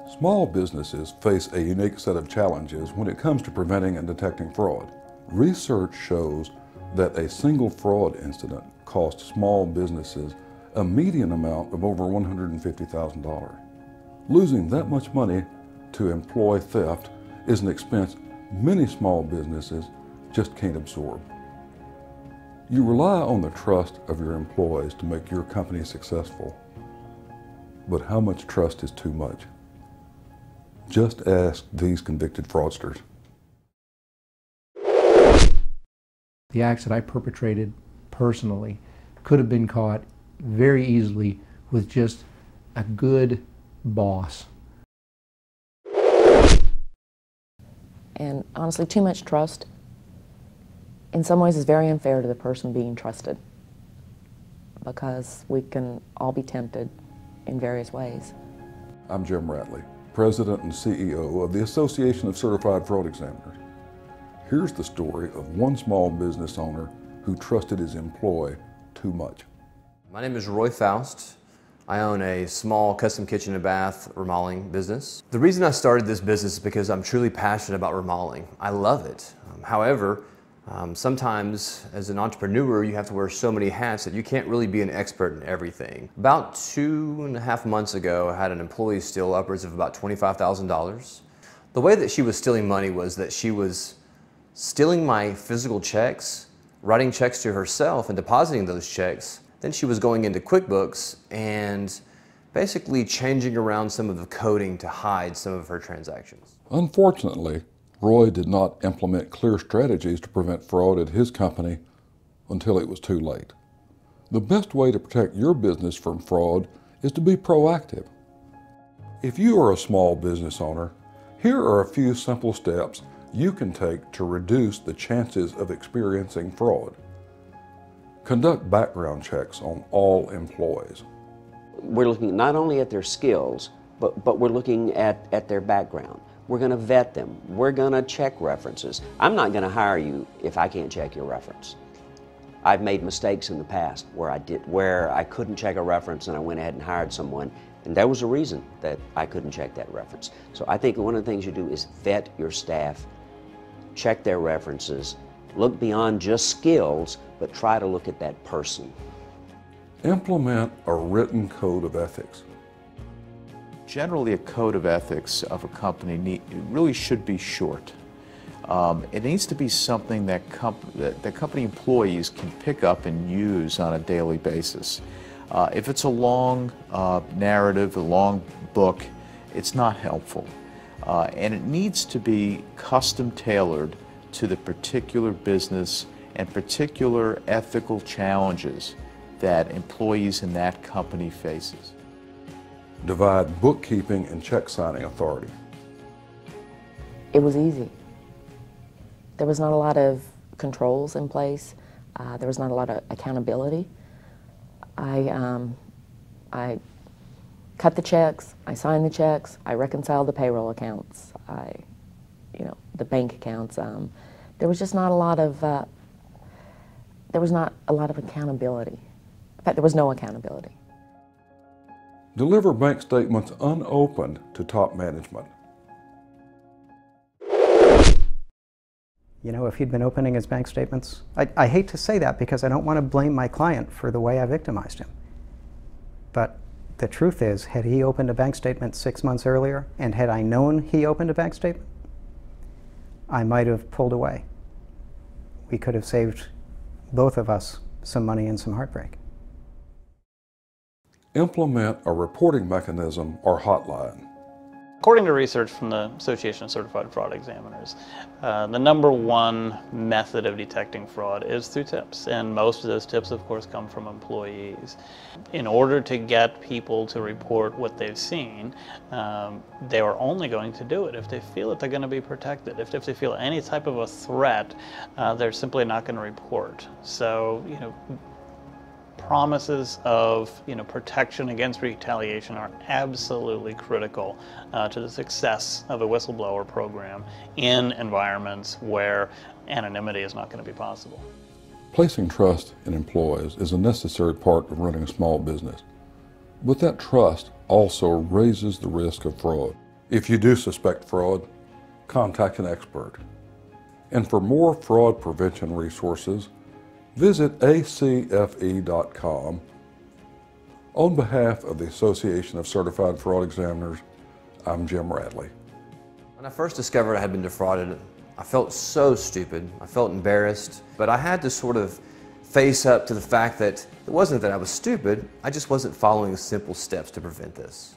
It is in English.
Small businesses face a unique set of challenges when it comes to preventing and detecting fraud. Research shows that a single fraud incident costs small businesses a median amount of over $150,000. Losing that much money to employee theft is an expense many small businesses just can't absorb. You rely on the trust of your employees to make your company successful, but how much trust is too much? Just ask these convicted fraudsters. The acts that I perpetrated personally could have been caught very easily with just a good boss. And honestly, too much trust in some ways is very unfair to the person being trusted, because we can all be tempted in various ways. I'm Jim Ratley, President and CEO of the Association of Certified Fraud Examiners. Here's the story of one small business owner who trusted his employee too much. My name is Roy Faust. I own a small custom kitchen and bath remodeling business. The reason I started this business is because I'm truly passionate about remodeling. I love it. However, sometimes as an entrepreneur, you have to wear so many hats that you can't really be an expert in everything. About 2.5 months ago, I had an employee steal upwards of about $25,000. The way that she was stealing money was that she was stealing my physical checks, writing checks to herself and depositing those checks. Then she was going into QuickBooks and basically changing around some of the coding to hide some of her transactions. Unfortunately, Roy did not implement clear strategies to prevent fraud at his company until it was too late. The best way to protect your business from fraud is to be proactive. If you are a small business owner, here are a few simple steps you can take to reduce the chances of experiencing fraud. Conduct background checks on all employees. We're looking not only at their skills, but we're looking at their background. We're going to vet them. We're going to check references. I'm not going to hire you if I can't check your reference. I've made mistakes in the past where I couldn't check a reference and I went ahead and hired someone, and there was a reason that I couldn't check that reference. So I think one of the things you do is vet your staff, check their references, look beyond just skills, but try to look at that person. Implement a written code of ethics. Generally, a code of ethics of a company really should be short. It needs to be something that company employees can pick up and use on a daily basis. If it's a long narrative, a long book, it's not helpful. And it needs to be custom tailored to the particular business and particular ethical challenges that employees in that company faces. Divide bookkeeping and check signing authority. It was easy. There was not a lot of controls in place. There was not a lot of accountability. I cut the checks, I signed the checks, I reconciled the payroll accounts, the bank accounts. There was just not a lot of accountability. In fact, there was no accountability. Deliver bank statements unopened to top management. You know, if he'd been opening his bank statements, I hate to say that because I don't want to blame my client for the way I victimized him. But the truth is, had he opened a bank statement 6 months earlier, and had I known he opened a bank statement, I might have pulled away. We could have saved both of us some money and some heartbreak. Implement a reporting mechanism or hotline. According to research from the Association of Certified Fraud Examiners, the #1 method of detecting fraud is through tips, and most of those tips, of course, come from employees. In order to get people to report what they've seen, they are only going to do it if they feel that they're going to be protected. If they feel any type of a threat, they're simply not going to report. So, promises of protection against retaliation are absolutely critical to the success of a whistleblower program in environments where anonymity is not going to be possible. Placing trust in employees is a necessary part of running a small business, but that trust also raises the risk of fraud. If you do suspect fraud, contact an expert. And for more fraud prevention resources, visit acfe.com. On behalf of the Association of Certified Fraud Examiners, I'm Jim Radley. When I first discovered I had been defrauded, I felt so stupid. I felt embarrassed, but I had to sort of face up to the fact that it wasn't that I was stupid, I just wasn't following the simple steps to prevent this.